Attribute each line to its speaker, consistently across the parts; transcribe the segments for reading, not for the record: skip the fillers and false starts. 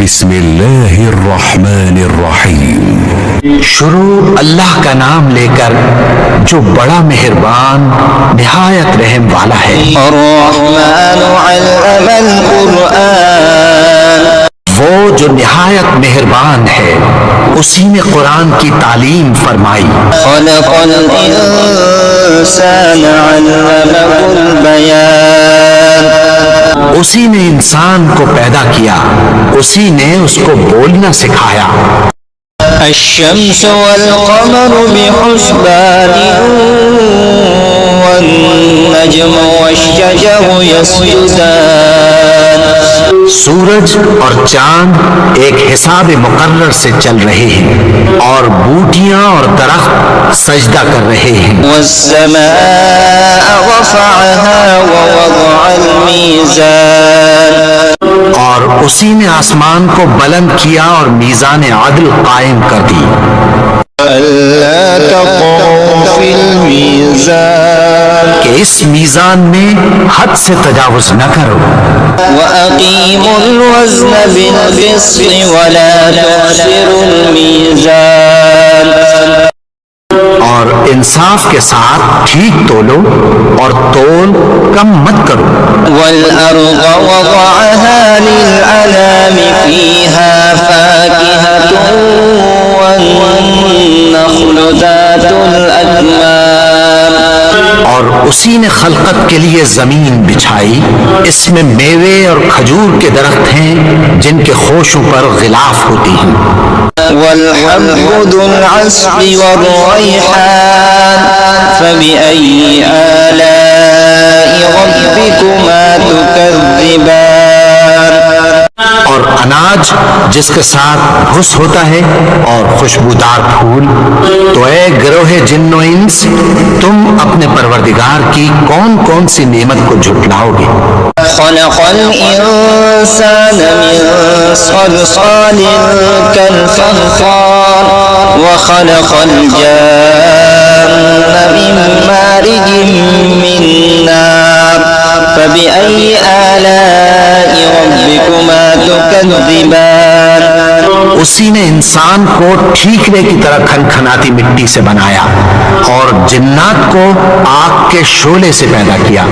Speaker 1: بسم اللہ الرحمن الرحیم۔
Speaker 2: شروع اللہ کا نام لے کر جو بڑا مہربان نہایت رحم والا ہے۔
Speaker 3: الرحمن علم القرآن،
Speaker 2: وہ جو نہایت مہربان ہے اسی نے قرآن کی تعلیم فرمائی۔
Speaker 3: خلق الانسان علمه البیان،
Speaker 2: اسی نے انسان کو پیدا کیا، اسی نے اس کو بولنا سکھایا۔
Speaker 3: الشمس والقمر بحسبان والنجم والشجر يسجدان،
Speaker 2: سورج اور چاند ایک حساب مقرر سے چل رہے ہیں اور بوٹیاں اور درخت سجدہ کر رہے ہیں۔
Speaker 3: والسماء رفعها ووضع الميزان،
Speaker 2: اور اسی نے آسمان کو بلند کیا اور میزان عدل قائم کر دی۔
Speaker 3: ألا تطغوا في الميزان،
Speaker 2: کہ اس میزان میں حد سے تجاوز نہ کرو۔
Speaker 3: وأقيموا الوزن بالقسط ولا تخسروا الميزان،
Speaker 2: اور انصاف کے ساتھ ٹھیک تولو اور تول کم مت کرو۔
Speaker 3: والأرض وضعها للأنام فيها فاكهة والنخل ذات الأكمام،
Speaker 2: اور اسی نے خلقت کے لیے زمین بچھائی، اس میں میوے اور کھجور کے درخت ہیں جن کے خوشوں پر غلاف ہوتی ہیں۔
Speaker 3: والحب ذو العصف والريحان، فبأي آلاء ربكما تكذبان،
Speaker 2: اور اناج جس کے ساتھ بھس ہوتا ہے اور خوشبودار پھول، تو اے گروہ جن و انس، تم اپنے پروردگار کی کون کون سی نعمت کو جھٹلاؤ گے؟
Speaker 3: خلق الإنسان من صلصال كالفخار، وخلق الجان من مارج من نار، فبأي آلاء ربكما تكذبان،
Speaker 2: اسی نے انسان کو ٹھیکرے کی طرح کھنکھناتی مٹی سے بنایا اور جنات کو آگ کے شعلے سے پیدا کیا،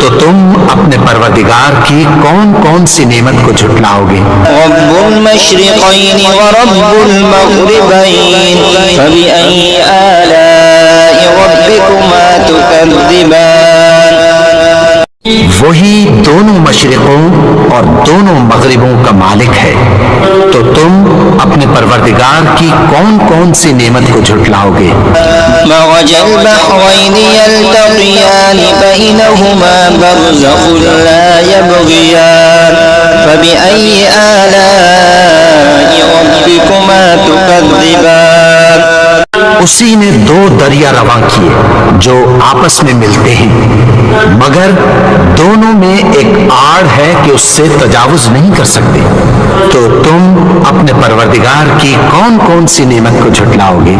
Speaker 2: تو تم اپنے پروردگار کی کون کون سی نعمت کو جھٹلاؤ گے؟
Speaker 3: رب المشرقين ورب المغربين، فبأي آلاء ربكما تكذبان،
Speaker 2: وہی دونوں مشرقوں اور دونوں مغربوں کا مالک ہے، تو تم اپنے پروردگار کی کون کون سی نعمت کو جھٹلاؤ گے؟
Speaker 3: مرج البحرين يلتقيان بينهما برزخ لا يبغيان، فبأي آلاء ربكما تكذبان،
Speaker 2: اسی نے دو دریا رواں کیے جو آپس میں ملتے ہیں، مگر دونوں میں ایک آڑ ہے کہ اس سے تجاوز نہیں کر سکتے، تو تم اپنے پروردگار کی کون کون سی نعمت کو جھٹلاؤ گے؟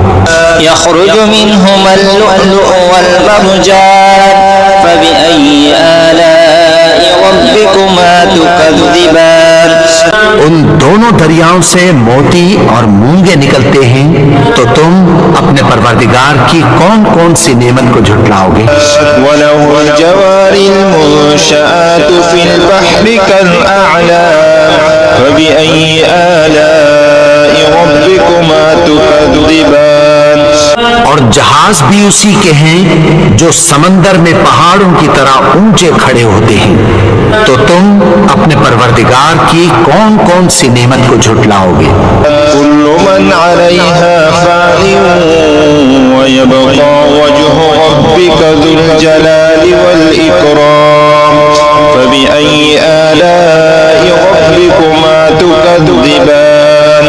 Speaker 3: يخرج منهما اللؤلؤ والمرجان، فبأي آلاء ربكما تكذبان،
Speaker 2: ان دونوں دریاؤں سے موتی اور مونگے نکلتے ہیں، تو تم اپنے پروردگار کی کون کون سی نعمت کو جھٹلاؤ گے؟
Speaker 3: وله الجوار المنشآت في البحر كالأعلام، فبأي آلاء ربكما تكذبان،
Speaker 2: اور جہاز بھی اسی کے ہیں جو سمندر میں پہاڑوں کی طرح اونچے کھڑے ہوتے ہیں، تو تم اپنے پروردگار کی کون کون سی نعمت کو جھٹلاؤ گے؟
Speaker 3: كل من عليها فان ويبقى وجه ربك ذو الجلال والإكرام، فبأي آلاء ربكما تكذبان،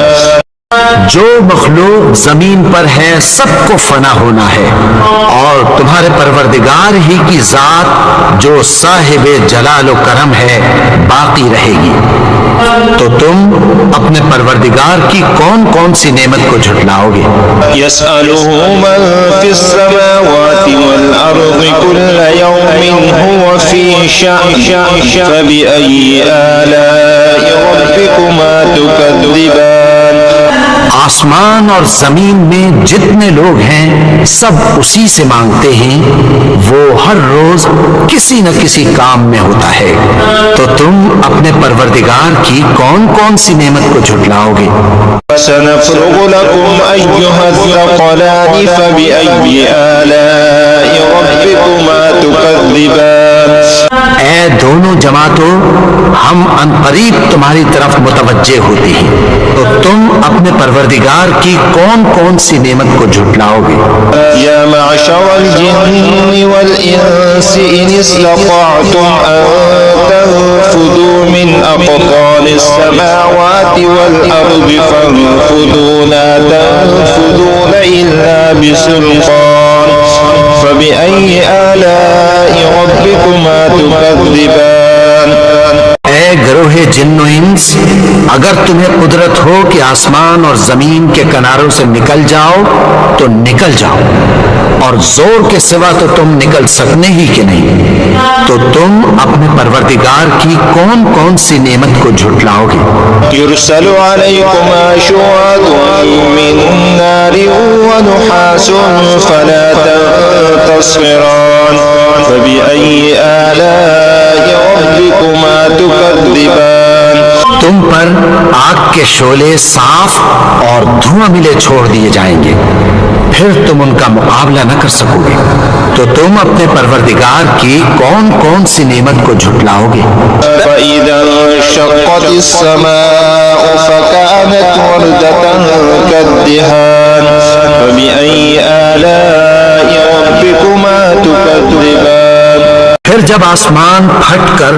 Speaker 2: جو مخلوق زمین پر ہے سب کو فنا ہونا ہے، اور تمہارے پروردگار ہی کی ذات جو صاحب جلال و کرم ہے باقی رہے گی، تو تم اپنے پروردگار کی کون کون سی نعمت کو جھٹلاؤ گے؟
Speaker 3: يسأله من في السماوات والأرض كل يوم هو في شأن، فبأي آلاء ربكما تكذبان،
Speaker 2: آسمان اور زمین میں جتنے لوگ ہیں سب اسی سے مانگتے ہیں، وہ ہر روز کسی نہ کسی کام میں ہوتا ہے، تو تم اپنے پروردگار کی کون کون سی نعمت کو جھٹلاؤ گے؟
Speaker 3: سنفرغ لكم أيها الثقلان فبأي آلاء ربكما تكذبان
Speaker 2: اے دونوں جماعتوں، ہم عنقریب تمہاری طرف متوجہ ہوتے ہیں، تو تم اپنے پروردگار کی کون کون سی نعمت کو جھٹلاؤ گے؟
Speaker 3: يا معشر الجن والإنس إن استطعتم أن تنفذوا من أقطار السماوات والأرض فانفذوا لا تنفذون إلا بسلطان فبأي آلاء ربكما تكذبان
Speaker 2: اے گروہ جن و انس، اگر تمہیں قدرت ہو کہ آسمان اور زمین کے کناروں سے نکل جاؤ تو نکل جاؤ، اور زور کے سوا تو تم نکل سکنے ہی کہ نہیں، تو تم اپنے پروردگار کی کون کون سی نعمت کو جھٹلاؤ گے؟
Speaker 3: يرسل عليكما شواظ من نار ونحاس فلا تنتصران فبأي آلاء ربكما تكذبان
Speaker 2: تم پر آگ کے شعلے صاف اور دھواں ملے چھوڑ دیے جائیں گے، پھر تم ان کا مقابلہ نہ کر سکو گے، تو تم اپنے پروردگار کی کون کون سی نعمت کو جھٹلاؤ گے؟
Speaker 3: فإذا انشقت السماء فكانت وردة كالدهان فبأي آلاء ربكما تكذبان
Speaker 2: پھر جب آسمان پھٹ کر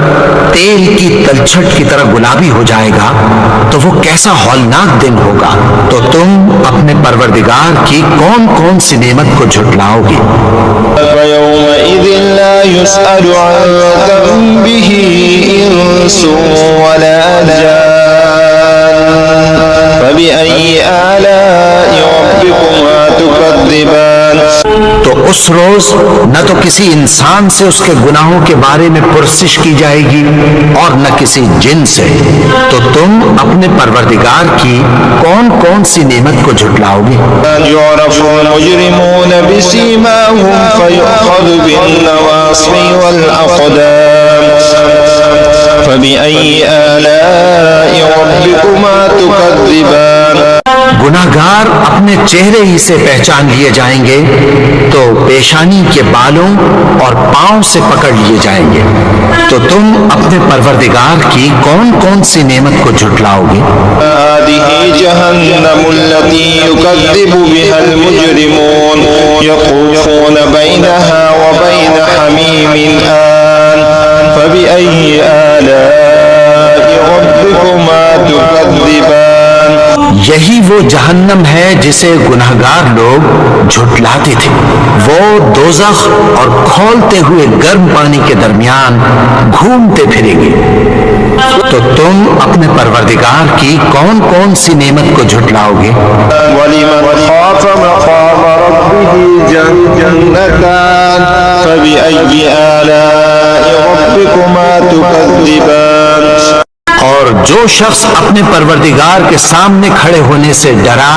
Speaker 2: تیل کی تلچھٹ کی طرح گلابی ہو جائے گا تو وہ کیسا ہولناک دن ہوگا، تو تم اپنے پروردگار کی کون کون سی نعمت کو جھٹلاؤ گے؟
Speaker 3: فيومئذ لا يسأل عن ذنبه إنس ولا جان فبأي آلاء ربكما تكذبان
Speaker 2: تو اس روز نہ تو کسی انسان سے اس کے گناہوں کے بارے میں پرسش کی جائے گی اور نہ کسی جن سے، تو تم اپنے پروردگار کی کون کون سی نعمت کو جھٹلاؤ گے؟
Speaker 3: يعرف المجرمون بسيماهم فيؤخذ بالنواصي والأقدام فبأي آلاء ربكما تكذبان
Speaker 2: گناہگار اپنے چہرے ہی سے پہچان لیے جائیں گے تو پیشانی کے بالوں اور پاؤں سے پکڑ لیے جائیں گے، تو تم اپنے پروردگار کی کون کون سی نعمت کو جھٹلاؤ گے؟
Speaker 3: هذه جهنم التي يكذب بها المجرمون يطوفون بينها وبين حميم آن فبأي آلاء ربكما تكذبان
Speaker 2: یہی وہ جہنم ہے جسے گناہگار لوگ جھٹلاتے تھے، وہ دوزخ اور کھولتے ہوئے گرم پانی کے درمیان گھومتے پھریں گے، تو تم اپنے پروردگار کی کون کون سی نعمت کو جھٹلاؤ گے؟
Speaker 3: ولمن خاف مقام ربه جنتان فبأي آلاء ربكما تكذبان
Speaker 2: اور جو شخص اپنے پروردگار کے سامنے کھڑے ہونے سے ڈرا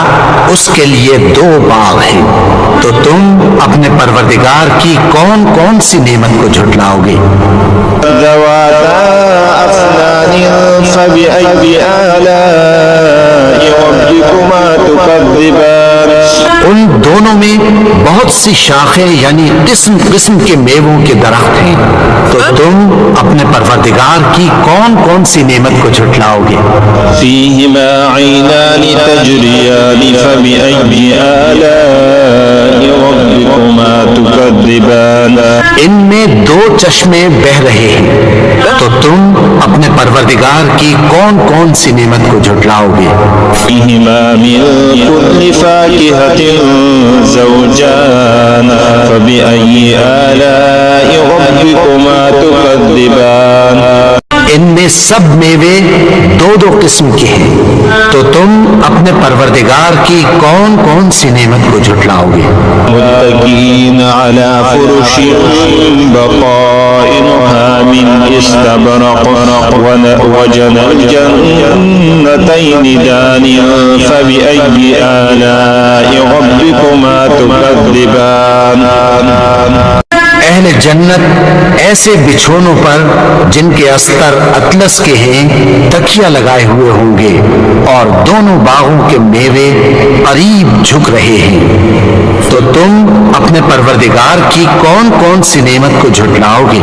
Speaker 2: اس کے لیے دو باغ ہیں، تو تم اپنے پروردگار کی کون کون سی نعمت کو جھٹلاؤ گے؟
Speaker 3: ذواتا أفنان فبأي آلاء ربكما تكذبان
Speaker 2: ان دونوں میں بہت سی شاخیں یعنی قسم قسم کے میووں کے درخت ہیں، تو تم اپنے پروردگار کی کون کون سی نعمت کو جھٹلاؤ گے؟
Speaker 3: فيهما عينان تجريان فبأي آلاء ربكما تكذبان
Speaker 2: ان میں دو چشمے بہ رہے ہیں، تو تم اپنے پروردگار کی کون کون سی نعمت کو جھٹلاؤ گے؟
Speaker 3: فيهما من كل فاكهة زوجان فبأي آلاء ربكما تكذبان
Speaker 2: ان ان میں سب میوے دو دو قسم کے ہیں، تو تم اپنے پروردگار کی کون کون سی نعمت کو جھٹلاؤ گے؟
Speaker 3: متكئين على فرش بطائنها من استبرق وجنى الجنتين دان فبأي آلاء ربكما تكذبان۔
Speaker 2: اہل جنت ایسے بچھونوں پر جن کے استر اطلس کے ہیں تکیہ لگائے ہوئے ہوں گے، اور دونوں باغوں کے میوے قریب جھک رہے ہیں، تو تم اپنے پروردگار کی کون کون سی نعمت کو جھٹلاؤ گے؟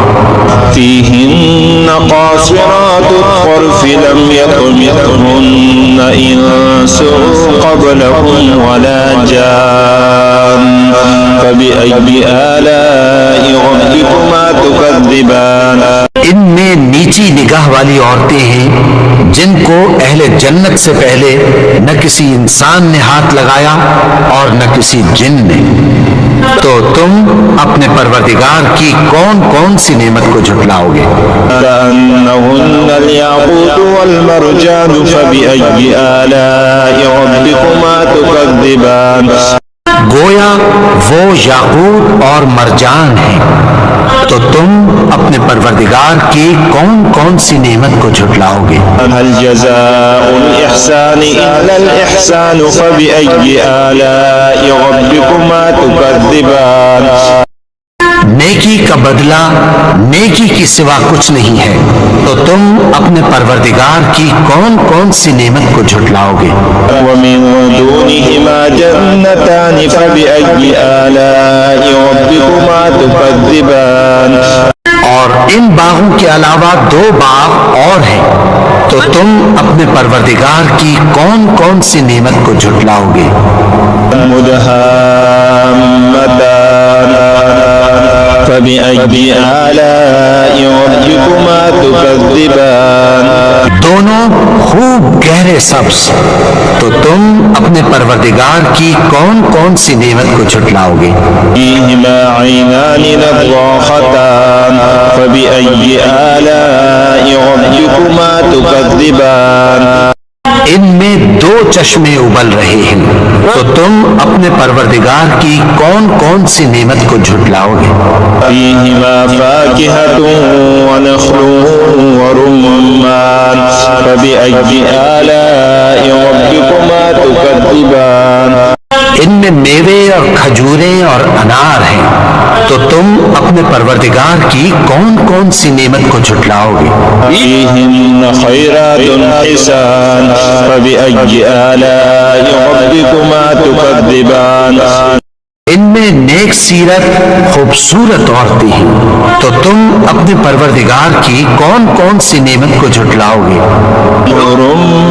Speaker 3: فيهن قاصرات الطرف لم يطمثهن إنس قبلهم ولا جان فبأي آلاء ربكما تكذبان۔
Speaker 2: ان میں نیچی نگاہ والی عورتیں ہیں جن کو اہل جنت سے پہلے نہ کسی انسان نے ہاتھ لگایا اور نہ کسی جن نے، تو تم اپنے پروردگار کی کون کون سی نعمت کو جھٹلاؤ گے؟
Speaker 3: كأنهن الياقوت والمرجان فبأي آلاء ربكما تكذبان۔
Speaker 2: گویا وہ یاقوت اور مرجان ہیں، تو تم اپنے پروردگار کی کون کون سی نعمت کو جھٹلاؤ گے؟
Speaker 3: هل جزاء الإحسان إلا الإحسان فبأي آلاء ربكما تكذبان۔
Speaker 2: نیکی کا بدلہ نیکی کی سوا کچھ نہیں ہے، تو تم اپنے پروردگار کی کون کون سی نعمت کو جھٹلاؤ گے؟
Speaker 3: ومن دونهما جنتان فبأي آلاء ربكما تكذبان۔
Speaker 2: اور ان باغوں کے علاوہ دو باغ اور ہیں، تو تم اپنے پروردگار کی کون کون سی نعمت کو جھٹلاؤ گے؟
Speaker 3: مدهامتان فبأي آلاء ربكما تكذبان۔
Speaker 2: دونوں خوب گہرے سبز، تو تم اپنے پروردگار کی کون کون سی نعمت کو جھٹلاؤ گے؟
Speaker 3: فيهما عينان نضاختان فبأي آلاء ربكما تكذبان۔
Speaker 2: ان میں دو چشمے ابل رہے ہیں، تو تم اپنے پروردگار کی کون کون سی نعمت کو جھٹلاؤ گے؟
Speaker 3: فيهما فاكهة ونخل ورمان فبأي آلاء ربكما تكذبان۔
Speaker 2: ان میں میوے اور کھجوریں اور انار ہیں، تو تم اپنے پروردگار کی کون کون سی نعمت کو جھٹلاؤ گے؟
Speaker 3: فيهن خيرات حسان فبأي آلاء ربكما تكذبان۔
Speaker 2: ان میں نیک سیرت خوبصورت عورتیں ہیں، تو تم اپنے پروردگار کی کون کون سی نعمت کو جھٹلاؤ گے؟
Speaker 3: حور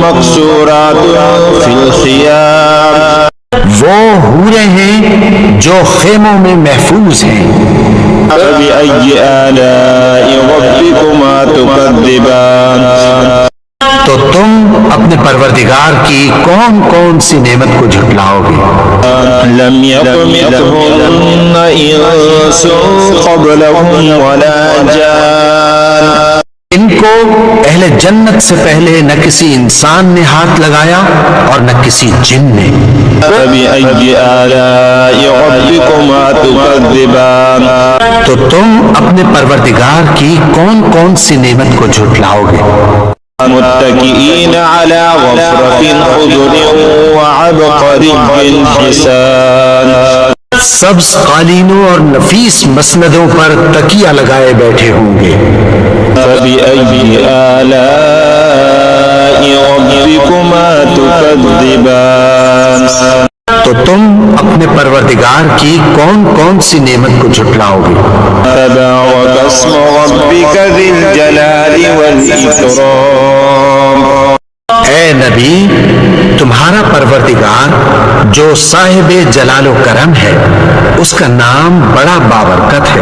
Speaker 3: مقصورات في الخيام
Speaker 2: وہ حوریں ہیں جو خیموں میں محفوظ ہیں،
Speaker 3: فبأي آلاء ربكما تكذبان۔
Speaker 2: تو تم اپنے پروردگار کی کون کون سی نعمت کو جھٹلاؤ گے؟
Speaker 3: لم يطمثهن إنس قبلهم ولا جان
Speaker 2: ان کو اہل جنت سے پہلے نہ کسی انسان نے ہاتھ لگایا اور نہ کسی جن نے،
Speaker 3: فبأي آلاء ربكما تكذبان۔
Speaker 2: تو تم اپنے پروردگار کی کون کون سی نعمت کو جھٹلاؤ گے؟
Speaker 3: متكئين على غفرة خضر وعبقري حسان
Speaker 2: سبز قالینوں اور نفیس مسندوں پر تکیہ لگائے بیٹھے ہوں گے۔
Speaker 3: فبأي آلاء ربكما تكذبان۔
Speaker 2: تو تم اپنے پروردگار کی کون کون سی نعمت کو جھٹلاؤ گے؟
Speaker 3: تبارك اسم ربك ذي الجلال والإكرام۔
Speaker 2: اے نبی، تمہارا پروردگار جو صاحب جلال و کرم ہے، اس کا نام بڑا بابرکت ہے۔